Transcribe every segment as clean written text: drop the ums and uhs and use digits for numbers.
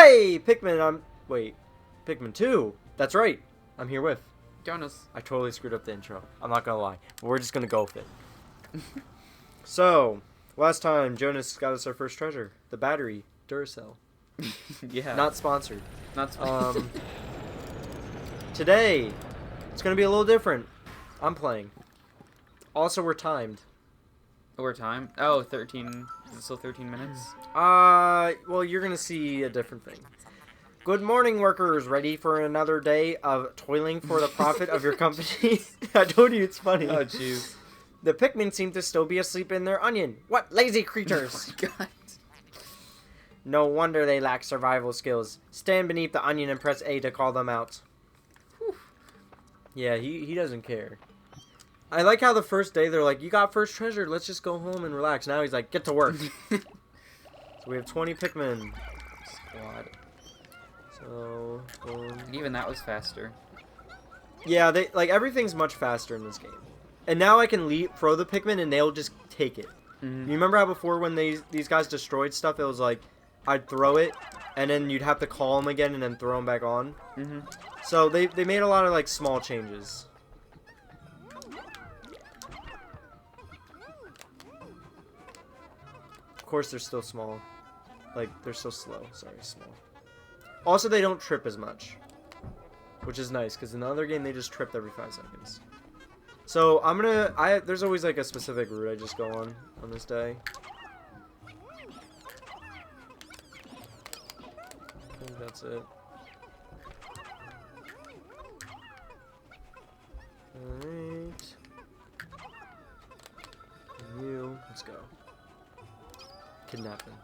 Hey, Pikmin, Wait, Pikmin 2. That's right. I'm here with... Jonas. I totally screwed up the intro. I'm not gonna lie. But we're just gonna go with it. So, last time, Jonas got us our first treasure. The battery. Duracell. Yeah. Not sponsored. Not sponsored. Today, it's gonna be a little different. I'm playing. Also, we're timed. Over time? Oh, 13. Is it still 13 minutes? Well, you're gonna see a different thing. Good morning, workers. Ready for another day of toiling for the profit of your company? I told you it's funny. Oh, jeez. The Pikmin seem to still be asleep in their onion. What lazy creatures! Oh, my God. No wonder they lack survival skills. Stand beneath the onion and press A to call them out. Whew. Yeah, he doesn't care. I like how the first day they're like, you got first treasure, let's just go home and relax. Now he's like, get to work. So we have 20 Pikmin. Squad. So, Even that was faster. yeah, everything's much faster in this game. And now I can throw the Pikmin and they'll just take it. Mm-hmm. You remember how before when these guys destroyed stuff, it was like, I'd throw it, and then you'd have to call them again and then throw them back on? Mm-hmm. So they made a lot of, like, small changes. Of course, they're still small. Like, they're so slow. Sorry, small. Also, they don't trip as much. Which is nice, because in the other game, they just tripped every 5 seconds. So, there's always, like, a specific route I just go on this day. I think that's it. Alright. Let's go. Kidnapping.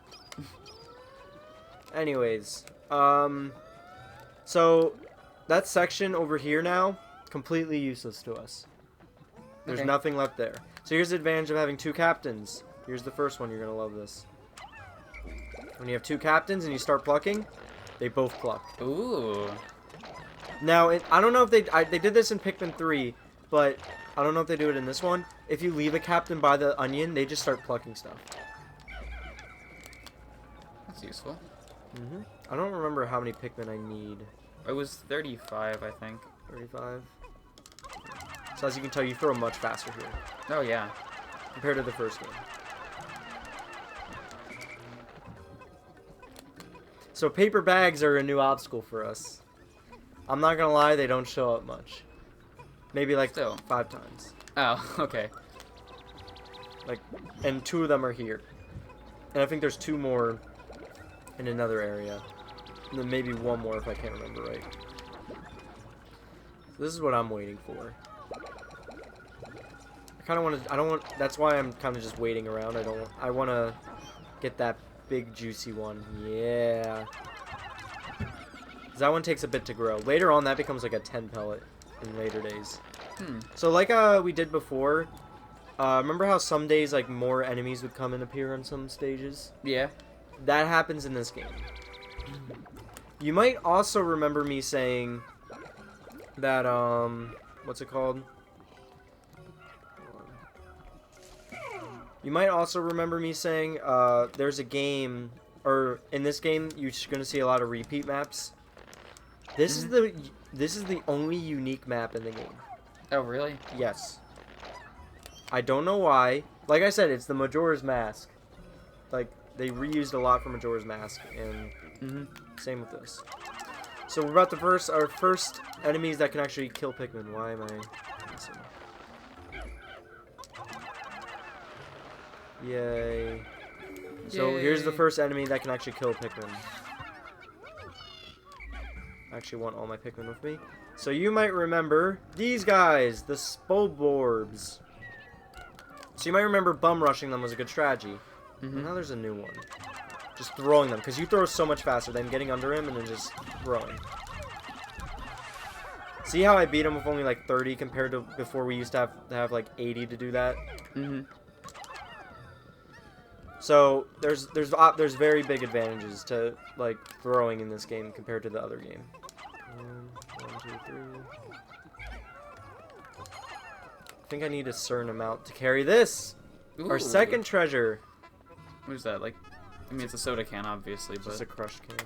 Anyways, so that section over here now, completely useless to us. There's Okay. nothing left there. So here's the advantage of having 2 captains. Here's the first one, you're gonna love this. When you have 2 captains and you start plucking, they both pluck. Ooh. Now, I don't know if they did this in Pikmin 3, but I don't know if they do it in this one. If you leave a captain by the onion, they just start plucking stuff. That's useful. Mm-hmm. I don't remember how many Pikmin I need. It was 35, I think. 35. So as you can tell, you throw much faster here Oh, yeah. compared to the first game. So paper bags are a new obstacle for us. I'm not gonna lie, they don't show up much. Maybe like Still. 5 times. Oh, okay. And 2 of them are here. And I think there's 2 more in another area. And then maybe 1 more if I can't remember right. So this is what I'm waiting for. That's why I'm kind of just waiting around. I want to get that big juicy one. Yeah. 'Cause that one takes a bit to grow. Later on, that becomes like a 10 pellet in later days. So like we did before, remember how some days like more enemies would come and appear on some stages? Yeah. That happens in this game. You might also remember me saying that, what's it called? You might also remember me saying, there's a game, or in this game, you're going to see a lot of repeat maps. This is the only unique map in the game. Oh, really? Yes. I don't know why. Like I said, it's the Majora's Mask. Like, they reused a lot from Majora's Mask, and same with this. So we're about to our first enemies that can actually kill Pikmin. Why am I missing? Yay. So here's the first enemy that can actually kill Pikmin. I actually want all my Pikmin with me. So you might remember these guys, the Spoborbs. So you might remember bum rushing them was a good strategy. And now there's a new one. Just throwing them, because you throw so much faster than getting under him and then just throwing. See how I beat him with only like 30 compared to before we used to have like 80 to do that? So there's very big advantages to like throwing in this game compared to the other game. 1, 2, 3. I think I need a certain amount to carry this. Ooh. Our second treasure. What is that? Like, I mean, it's a soda can, obviously, Just but... a crushed can.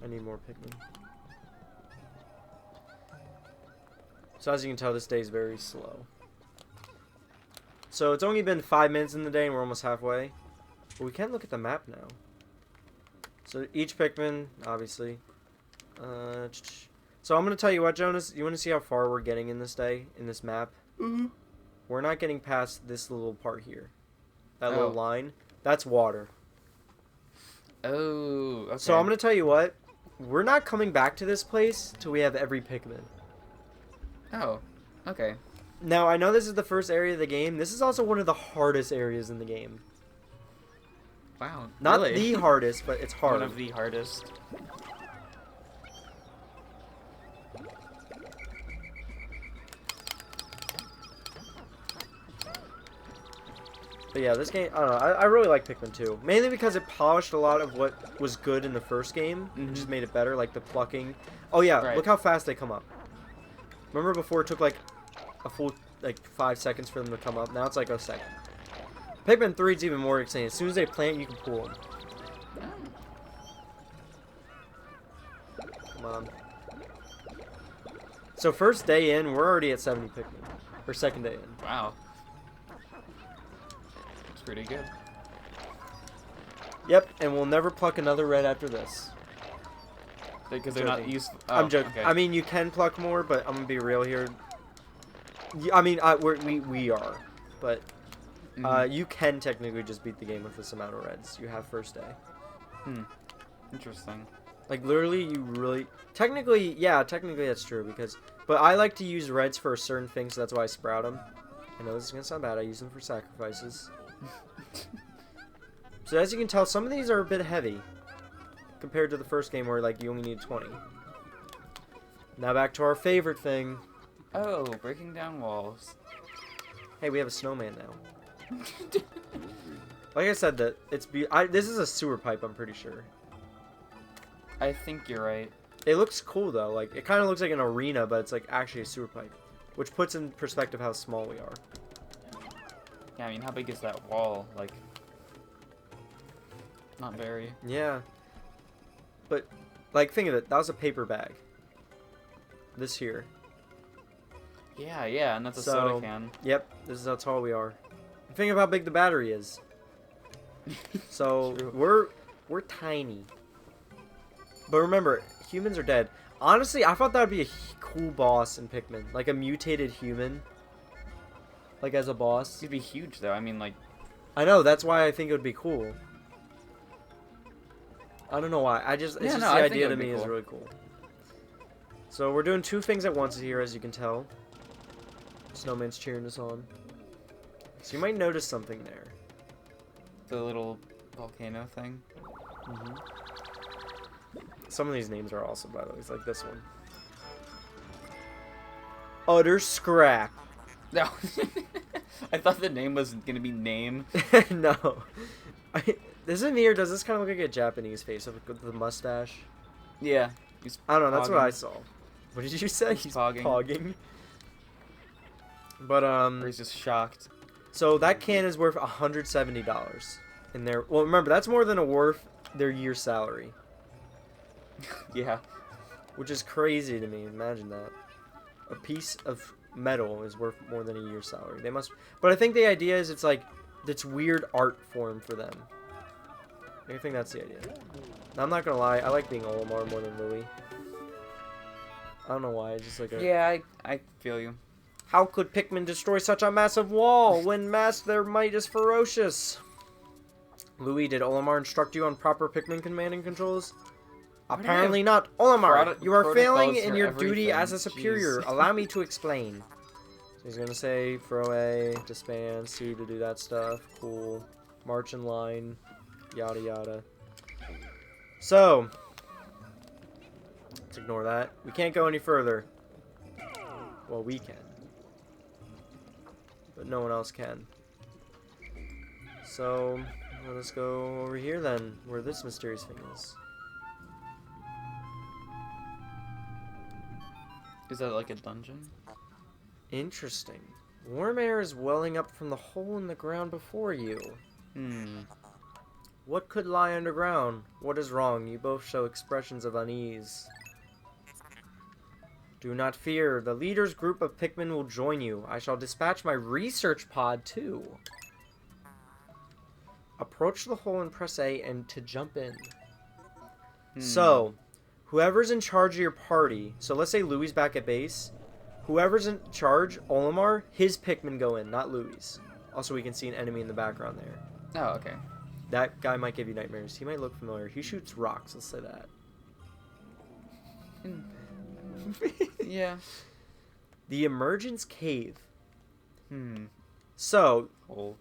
I need more Pikmin. So as you can tell, this day is very slow. So it's only been 5 minutes in the day and we're almost halfway. But we can look at the map now. So each Pikmin, obviously. So I'm going to tell you what, Jonas. You want to see how far we're getting in this day, in this map? Mm-hmm. We're not getting past this little part here. That little line. That's water. Oh, okay. So I'm going to tell you what. We're not coming back to this place till we have every Pikmin. Oh, okay. Now, I know this is the first area of the game. This is also one of the hardest areas in the game. Wow. Not really? the hardest, but it's hard. One of the hardest. But yeah, this game, I don't know, I really like Pikmin 2. Mainly because it polished a lot of what was good in the first game. And just made it better, like the plucking. Oh yeah, Right. Look how fast they come up. Remember before it took like a full, like 5 seconds for them to come up? Now it's like a second. Pikmin 3 is even more exciting. As soon as they plant, you can pull them. Come on. So first day in, we're already at 70 Pikmin. Or second day in. Wow. It's pretty good. Yep, and we'll never pluck another red after this. Because they're not Joking. used. I'm joking. Okay. I mean, you can pluck more, but I'm gonna be real here. I mean, we are, but you can technically just beat the game with this amount of reds. You have first day. Interesting. Like literally, you really technically, yeah, technically that's true because. But I like to use reds for certain things, so that's why I sprout them. I know this is gonna sound bad. I use them for sacrifices. So as you can tell, some of these are a bit heavy compared to the first game where like you only need 20. Now back to our favorite thing. Oh, breaking down walls. Hey, we have a snowman now. Like I said, that this is a sewer pipe. I'm pretty sure. I think you're right. It looks cool though. Like it kind of looks like an arena, but it's like actually a sewer pipe, which puts in perspective how small we are. Yeah, I mean, how big is that wall? Like, not very. Yeah. But like, think of it. That was a paper bag. This here. Yeah, yeah, and that's a So, soda can. Yep. This is how tall we are. Think of how big the battery is. So True. we're tiny. But remember, humans are dead. Honestly, I thought that would be a cool boss in Pikmin, like a mutated human, like as a boss. It'd be huge, though. I mean, like. I know. That's why I think it would be cool. I don't know why. It's Yeah, just no, the I think idea it to would be me is cool. really cool. So we're doing 2 things at once here, as you can tell. Snowman's cheering us on. So you might notice something there. The little volcano thing. Some of these names are awesome, by the way. It's like this one. Utter scrap. No. I thought the name was gonna be name. No. This in here, does this kind of look like a Japanese face with the mustache? Yeah. He's I don't know, that's what I pogging. saw. What did you say? He's pogging. Pogging. But, Or he's just shocked. so that can is worth $170 in there. Well, remember, that's more than worth their year's salary. Yeah. Which is crazy to me. Imagine that. A piece of metal is worth more than a year's salary. They must. But I think the idea is it's like it's weird art form for them. I think that's the idea. Now, I'm not gonna lie. I like being Olimar more than Louis. I don't know why. It's just like a. Yeah, I feel you. How could Pikmin destroy such a massive wall when their might is ferocious? Louis, did Olimar instruct you on proper Pikmin commanding controls? Apparently not. Olimar, you are failing in your duty as a superior. Jeez. Allow me to explain. So he's gonna say throw A, disband, C to do that stuff. Cool. March in line. Yada yada. So let's ignore that. We can't go any further. Well, we can. But no one else can. So let us go over here then, where this mysterious thing is. Is that like a dungeon? Interesting. Warm air is welling up from the hole in the ground before you. What could lie underground? What is wrong? You both show expressions of unease. Do not fear. The leader's group of Pikmin will join you. I shall dispatch my research pod too. Approach the hole and press A and to jump in. So, whoever's in charge of your party, so let's say Louie's back at base. Whoever's in charge, Olimar, his Pikmin go in, not Louie's. Also, we can see an enemy in the background there. Oh, okay. That guy might give you nightmares. He might look familiar. He shoots rocks, let's say that. Yeah. The Emergence Cave. So, Hole.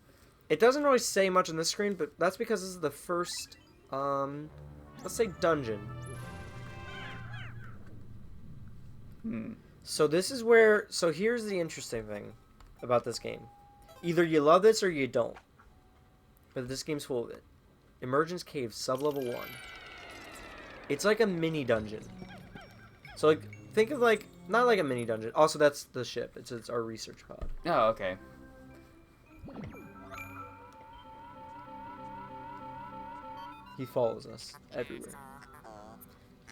it doesn't really say much on this screen, but that's because this is the first, let's say dungeon. So this is where, so here's the interesting thing about this game. Either you love this or you don't. But this game's full of it. Emergence Cave, sub-level 1. It's like a mini dungeon. So like, think of like, not like a mini dungeon. Also, that's the ship. It's our research pod. Oh, okay. He follows us everywhere.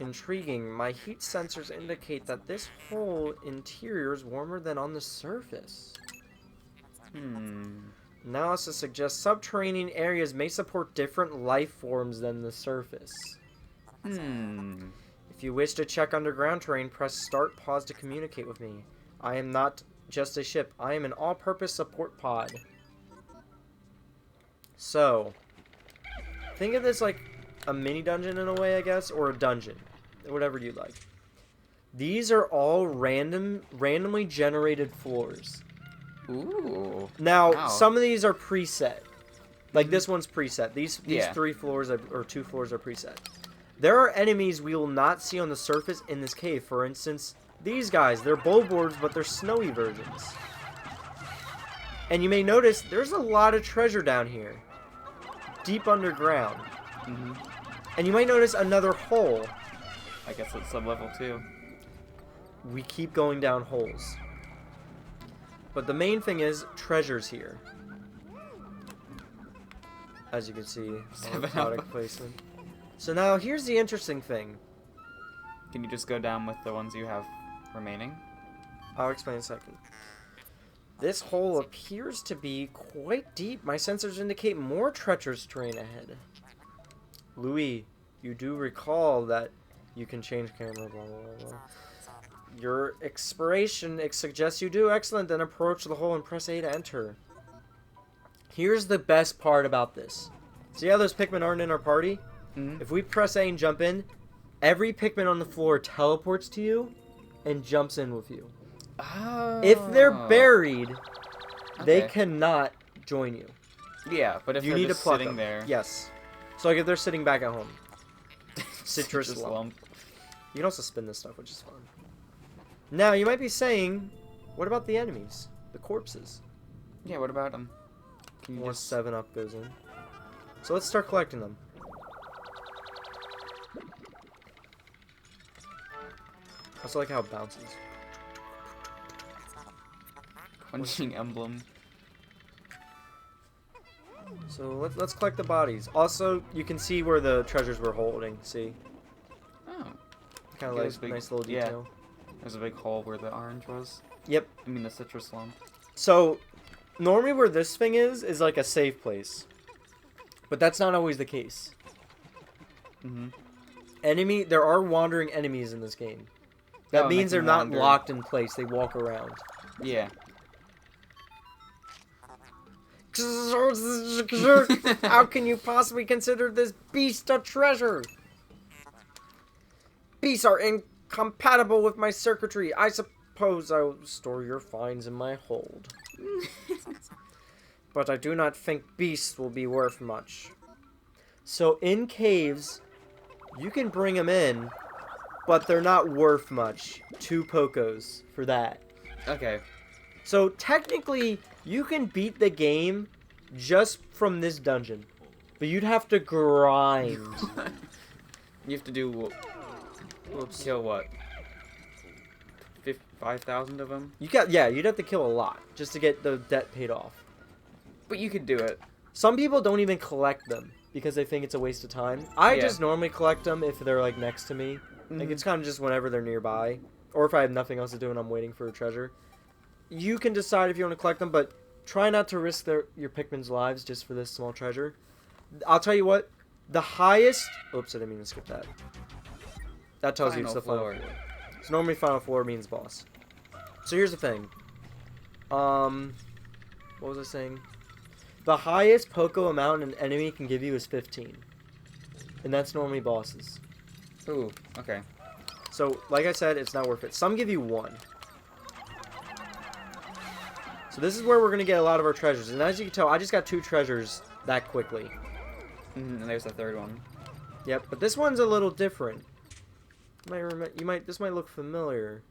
Intriguing. My heat sensors indicate that this whole interior is warmer than on the surface. Analysis suggests subterranean areas may support different life forms than the surface. If you wish to check underground terrain, press start pause to communicate with me. I am not just a ship. I am an all-purpose support pod. So, think of this like a mini dungeon in a way, I guess, or a dungeon. Whatever you like. These are all randomly generated floors. Ooh. Now, Wow. some of these are preset. Like this one's preset. These Yeah. 3 floors or 2 floors are preset. There are enemies we will not see on the surface in this cave. For instance, these guys. They're bowboards, but they're snowy versions. And you may notice there's a lot of treasure down here. Deep underground. And you might notice another hole. I guess it's sub-level 2. We keep going down holes. But the main thing is treasures here. As you can see, product placement. So now here's the interesting thing. Can you just go down with the ones you have remaining? I'll explain in a second. This hole appears to be quite deep. My sensors indicate more treacherous terrain ahead. Louis, you do recall that you can change camera, blah, blah, blah. Your expiration suggests you do. Excellent. Then approach the hole and press A to enter. Here's the best part about this. See how those Pikmin aren't in our party? If we press A and jump in, every Pikmin on the floor teleports to you and jumps in with you. Oh. If they're buried, they Okay. cannot join you. Yeah, but if You they're need to just pluck sitting them. there... Yes. So like if they're sitting back at home. Citrus Just lump. lump. You can also spin this stuff, which is fun. Now, you might be saying, what about the enemies? The corpses? Yeah, what about them? Can you More just... 7-Up goes in. So let's start collecting them. I also like how it bounces. Quenching emblem. So let's collect the bodies. Also, you can see where the treasures we're holding. See? Oh. Kind of Yeah, like there's big- nice little yeah. detail. There's a big hole where the orange was. Yep. I mean the citrus lump. So, normally where this thing is like a safe place. But that's not always the case. There are wandering enemies in this game. That Oh, means they they're can not wander. locked in place. They walk around. Yeah. How can you possibly consider this beast a treasure? Beasts are incompatible with my circuitry. I suppose I will store your finds in my hold. But I do not think beasts will be worth much. So in caves, you can bring them in, but they're not worth much. 2 Pokos for that. Okay. So technically, you can beat the game just from this dungeon. But you'd have to grind. You have to do... Whoops. Kill what? 5,000 of them? You'd have to kill a lot just to get the debt paid off. But you could do it. Some people don't even collect them. because they think it's a waste of time. I Yeah. just normally collect them if they're like next to me. Like it's kind of just whenever they're nearby, or if I have nothing else to do and I'm waiting for a treasure. You can decide if you want to collect them, but try not to risk your Pikmin's lives just for this small treasure. I'll tell you what, the highest... Oops, I didn't mean to skip that. That tells you it's the final floor. So normally final floor means boss. So here's the thing. What was I saying? The highest Poco amount an enemy can give you is 15. And that's normally bosses. Ooh, okay. So, like I said, it's not worth it. Some give you 1. So this is where we're going to get a lot of our treasures. And as you can tell, I just got 2 treasures that quickly. And there's the third one. Yep, but this one's a little different. This might look familiar.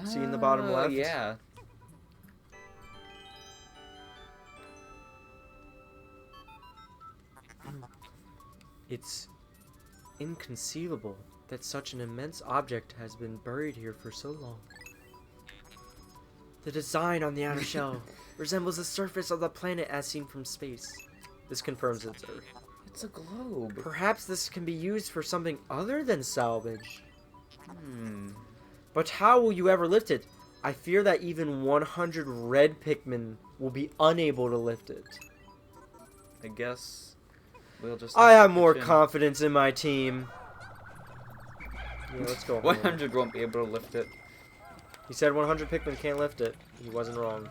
See in the bottom left? Yeah. It's inconceivable that such an immense object has been buried here for so long. The design on the outer shell resembles the surface of the planet as seen from space. This confirms it's Earth. It's a globe. Perhaps this can be used for something other than salvage. Hmm. But how will you ever lift it? I fear that even 100 red Pikmin will be unable to lift it. I guess we'll just... I have more confidence in my team. Yeah, let's go. 100 won't be able to lift it. He said 100 Pikmin can't lift it. He wasn't wrong.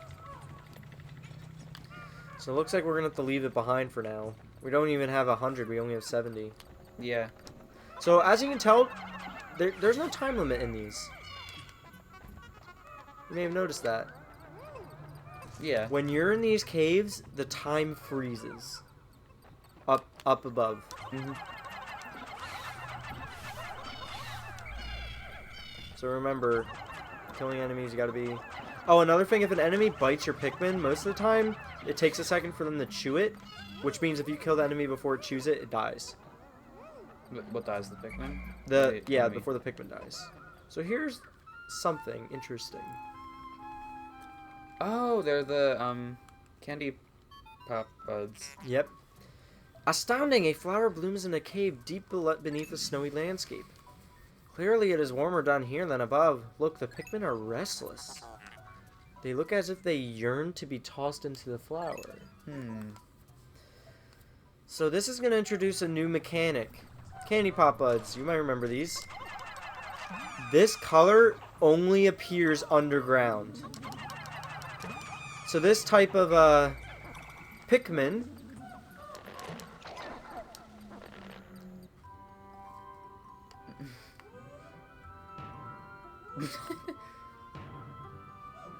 So it looks like we're going to have to leave it behind for now. We don't even have 100. We only have 70. Yeah. So as you can tell, there's no time limit in these. You may have noticed that. Yeah. When you're in these caves, the time freezes. Up above. So remember, killing enemies, you gotta be... Oh, another thing, if an enemy bites your Pikmin, most of the time, it takes a second for them to chew it, which means if you kill the enemy before it chews it, it dies. What dies, the Pikmin? Yeah, enemy. before the Pikmin dies. So here's something interesting. Oh, they're the, candy pop buds. Yep. Astounding! A flower blooms in a cave deep beneath a snowy landscape. Clearly it is warmer down here than above. Look, the Pikmin are restless. They look as if they yearn to be tossed into the flower. So this is going to introduce a new mechanic. Candy pop buds. You might remember these. This color only appears underground. So this type of Pikmin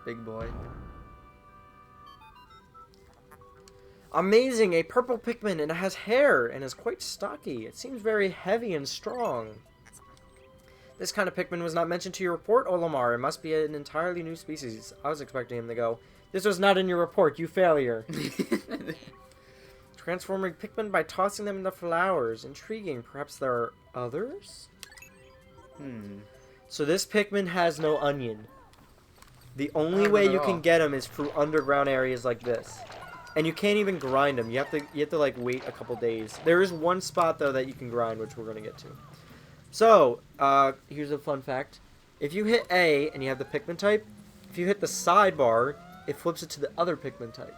Big boy. Amazing! A purple Pikmin, and it has hair and is quite stocky. It seems very heavy and strong. This kind of Pikmin was not mentioned to your report, Olimar. It must be an entirely new species. I was expecting him to go, "This was not in your report, you failure." Transforming Pikmin by tossing them into flowers. Intriguing. Perhaps there are others? So this Pikmin has no onion. The only way you can get them is through underground areas like this. And you can't even grind them. You have to like wait a couple days. There is one spot though that you can grind, which we're gonna get to. So, here's a fun fact. If you hit A and you have the Pikmin type, if you hit the sidebar, it flips it to the other Pikmin type.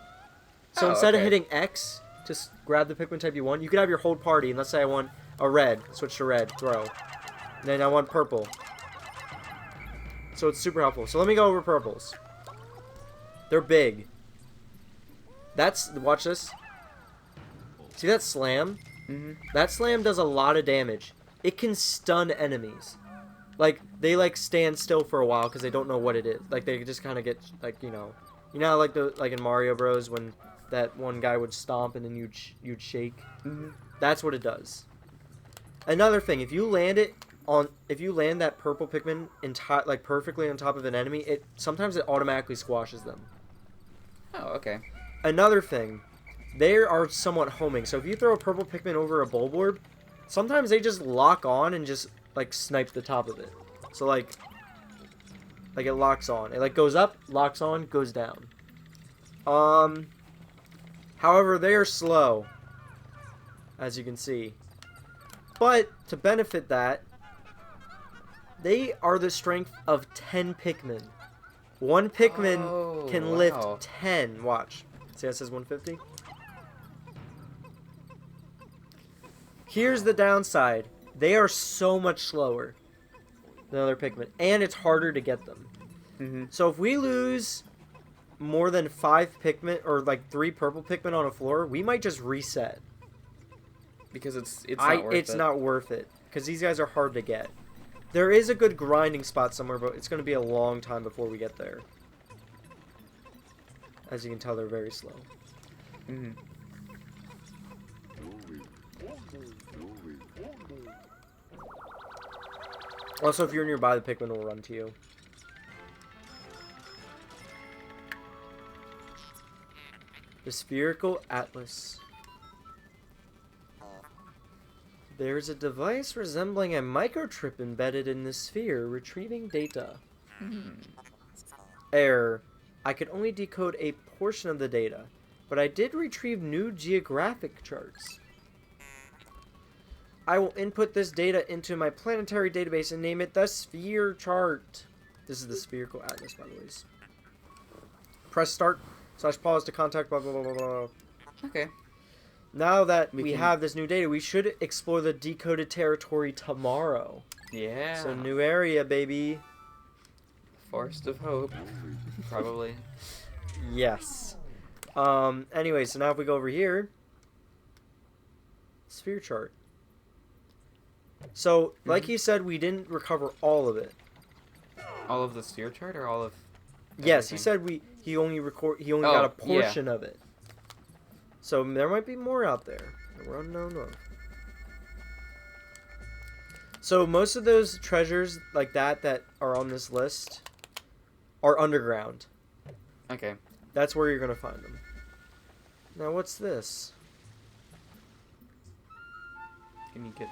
So instead of hitting X to grab the Pikmin type you want, you could have your whole party, and let's say I want a red, switch to red, throw. And then I want purple. So it's super helpful. So let me go over purples. They're big. Watch this. See that slam? That slam does a lot of damage. It can stun enemies. Like, they like stand still for a while because they don't know what it is. Like, they just kind of get, like, you know how, like, in Mario Bros. When that one guy would stomp and then you'd shake? That's what it does. Another thing, if you land that purple Pikmin like perfectly on top of an enemy, sometimes it automatically squashes them. Oh, okay. Another thing, they are somewhat homing. So if you throw a purple Pikmin over a Bulborb, sometimes they just lock on and just like snipe the top of it. So like it locks on. It like goes up, locks on, goes down. However, they are slow. as you can see. But to benefit that, they are the strength of 10 Pikmin. One Pikmin can lift 10. Watch. See how it says 150? Here's the downside. They are so much slower than other Pikmin. And it's harder to get them. Mm-hmm. So if we lose more than 5 Pikmin, or like 3 purple Pikmin on a floor, we might just reset. Because it's not worth it. It's not worth it. Because these guys are hard to get. There is a good grinding spot somewhere, but it's going to be a long time before we get there. As you can tell, they're very slow. Mm-hmm. Also, if you're nearby, the Pikmin will run to you. The Spherical Atlas. There's a device resembling a microchip embedded in the sphere, retrieving data. Error. I could only decode a portion of the data, but I did retrieve new geographic charts. I will input this data into my planetary database and name it the Sphere Chart. This is the Spherical Atlas, by the way. Press start / pause to contact blah blah blah blah blah. Okay. Now that we have this new data, we should explore the decoded territory tomorrow. Yeah. So new area, baby. Forest of Hope. Probably. Yes. Anyway, so now if we go over here, sphere chart. So, like he said, we didn't recover all of it. All of the sphere chart, or all of? Yes, he said he only got a portion of it. So there might be more out there that we're unknown of. So most of those treasures like that are on this list are underground. Okay. That's where you're gonna find them. Now what's this? Can you get?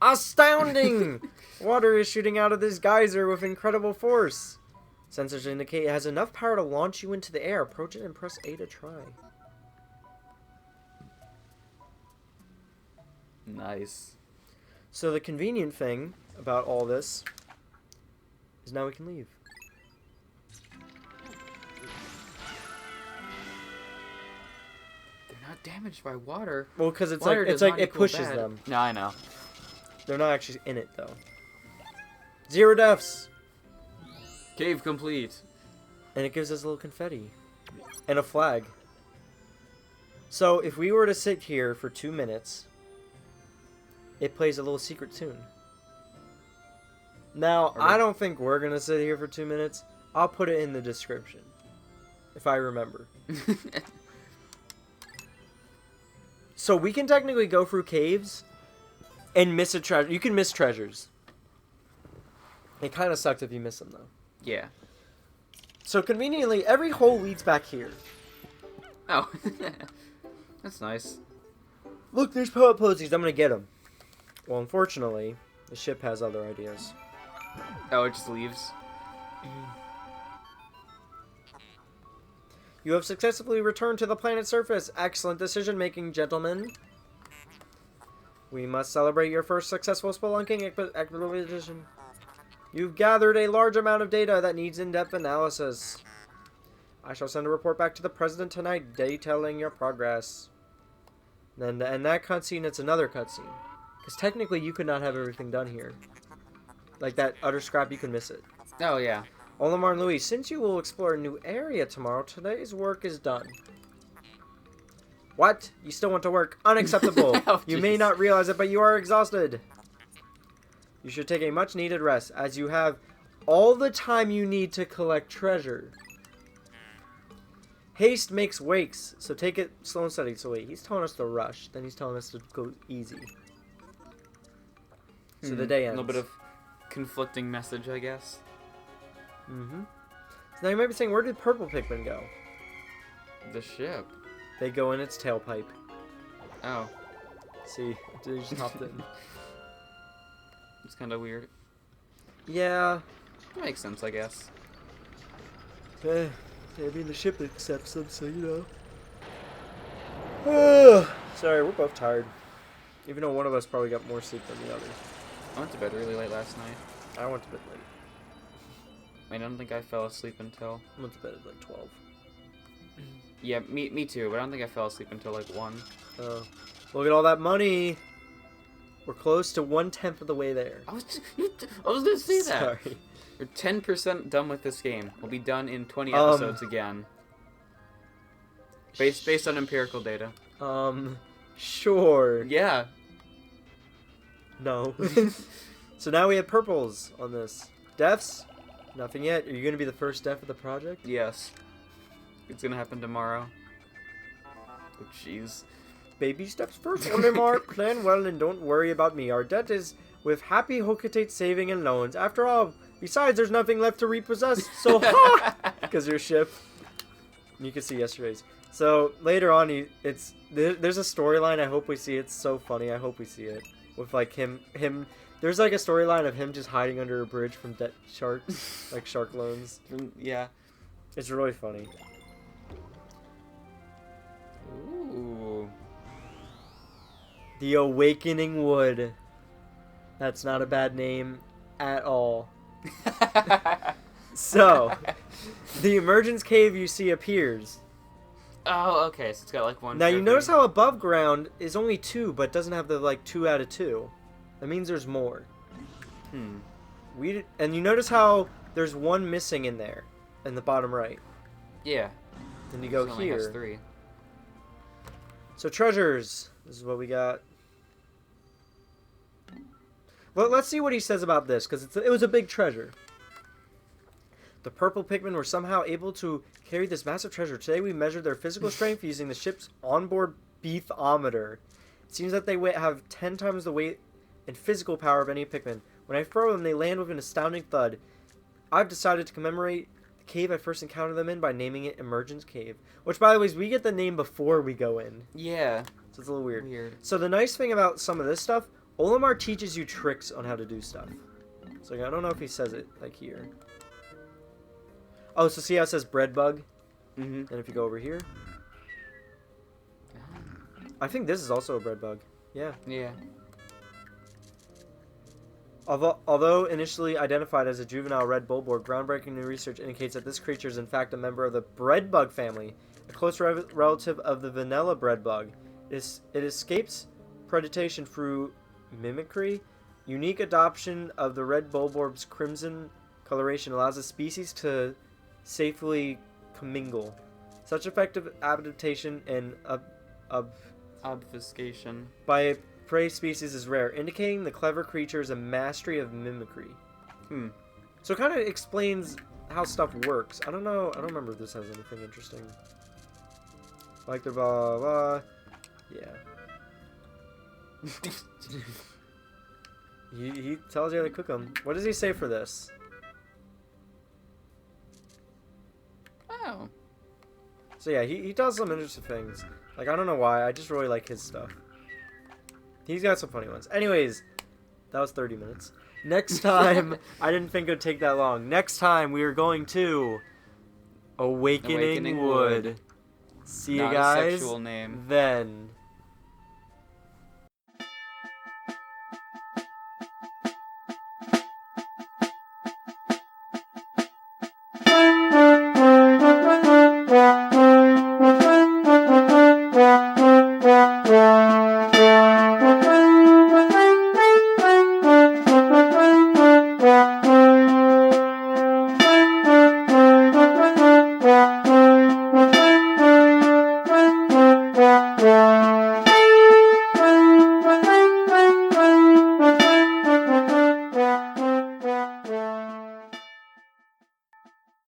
Astounding! Water is shooting out of this geyser with incredible force. Sensors indicate it has enough power to launch you into the air. Approach it and press A to try. Nice. So the convenient thing about all this is now we can leave. They're not damaged by water. Well, because it's Water like does not it equal pushes bad. them. No, I know. They're not actually in it though. 0 deaths. Cave complete. And it gives us a little confetti. And a flag. So, if we were to sit here for 2 minutes, it plays a little secret tune. Now, I don't think we're going to sit here for 2 minutes. I'll put it in the description. If I remember. So, we can technically go through caves and miss a treasure. You can miss treasures. It kind of sucks if you miss them, though. Yeah. So conveniently, every hole leads back here. Oh. That's nice. Look, there's poet posies. I'm going to get them. Well, unfortunately, the ship has other ideas. Oh, it just leaves? You have successfully returned to the planet's surface. Excellent decision-making, gentlemen. We must celebrate your first successful spelunking expedition. You've gathered a large amount of data that needs in-depth analysis. I shall send a report back to the president tonight detailing your progress. And that cutscene, it's another cutscene. Because technically you could not have everything done here. Like that utter scrap, you can miss it. Oh, yeah. Olimar and Louis, since you will explore a new area tomorrow, today's work is done. What? You still want to work? Unacceptable. Oh, you may not realize it, but you are exhausted. You should take a much-needed rest, as you have all the time you need to collect treasure. Haste makes wakes, so take it slow and steady. So wait, he's telling us to rush, then he's telling us to go easy. So the day ends. A little bit of conflicting message, I guess. Mm-hmm. So now you might be saying, where did purple Pikmin go? The ship. They go in its tailpipe. Oh. See, they just hopped in. It's kind of weird. Yeah. Makes sense, I guess. I mean, the ship accepts them, so you know. Sorry, we're both tired. Even though one of us probably got more sleep than the other. I went to bed really late last night. I went to bed late. I don't think I fell asleep until... I went to bed at like 12. Yeah, me too, but I don't think I fell asleep until like 1. Oh. Look at all that money! We're close to 1/10 of the way there. I was gonna say that! Sorry. We're 10% done with this game. We'll be done in 20 episodes again. Based on empirical data. Sure. Yeah. No. So now we have purples on this. Deaths? Nothing yet. Are you going to be the first death of the project? Yes. It's gonna happen tomorrow. Oh, jeez. Baby steps first, Olimar. Plan well and don't worry about me. Our debt is with happy Hocotate saving and loans. After all, besides, there's nothing left to repossess. So, because your ship. You can see yesterday's. So later on, there's a storyline. I hope we see. It's so funny. I hope we see it with like him. There's like a storyline of him just hiding under a bridge from debt sharks, like shark loans. Yeah. It's really funny. Ooh. The Awakening Wood. That's not a bad name at all. So, the emergence cave you see appears. Oh, okay. So it's got like one. Now you trophy. notice how above ground is only 2, but doesn't have the like 2 out of 2. That means there's more. And you notice how there's 1 missing in there, in the bottom right. Yeah. And you go It only here. has 3. So treasures. This is what we got. Well, let's see what he says about this, because it was a big treasure. The purple Pikmin were somehow able to carry this massive treasure. Today we measured their physical strength using the ship's onboard beefometer. It seems that they have 10 times the weight and physical power of any Pikmin. When I throw them, they land with an astounding thud. I've decided to commemorate the cave I first encountered them in by naming it Emergence Cave. Which, by the way, is we get the name before we go in. Yeah. So it's a little weird. Weird. So the nice thing about some of this stuff, Olimar teaches you tricks on how to do stuff. So I don't know if he says it like here. Oh, so see how it says bread bug? Mm-hmm. And if you go over here, I think this is also a bread bug. Yeah. Yeah. Although initially identified as a juvenile red bulborb, groundbreaking new research indicates that this creature is in fact a member of the bread bug family, a close relative of the vanilla bread bug. It escapes predation through mimicry. Unique adoption of the red bulborb's crimson coloration allows the species to safely commingle. Such effective adaptation and Obfuscation. by prey species is rare, indicating the clever creature is a mastery of mimicry. So it kind of explains how stuff works. I don't know. I don't remember if this has anything interesting. Like the blah blah. Yeah. he tells you how to cook them. What does he say for this? Oh. So yeah, he does some interesting things. Like, I don't know why. I just really like his stuff. He's got some funny ones. Anyways, that was 30 minutes. Next time, I didn't think it would take that long. Next time, we are going to Awakening Wood. See you Not guys a sexual name. then.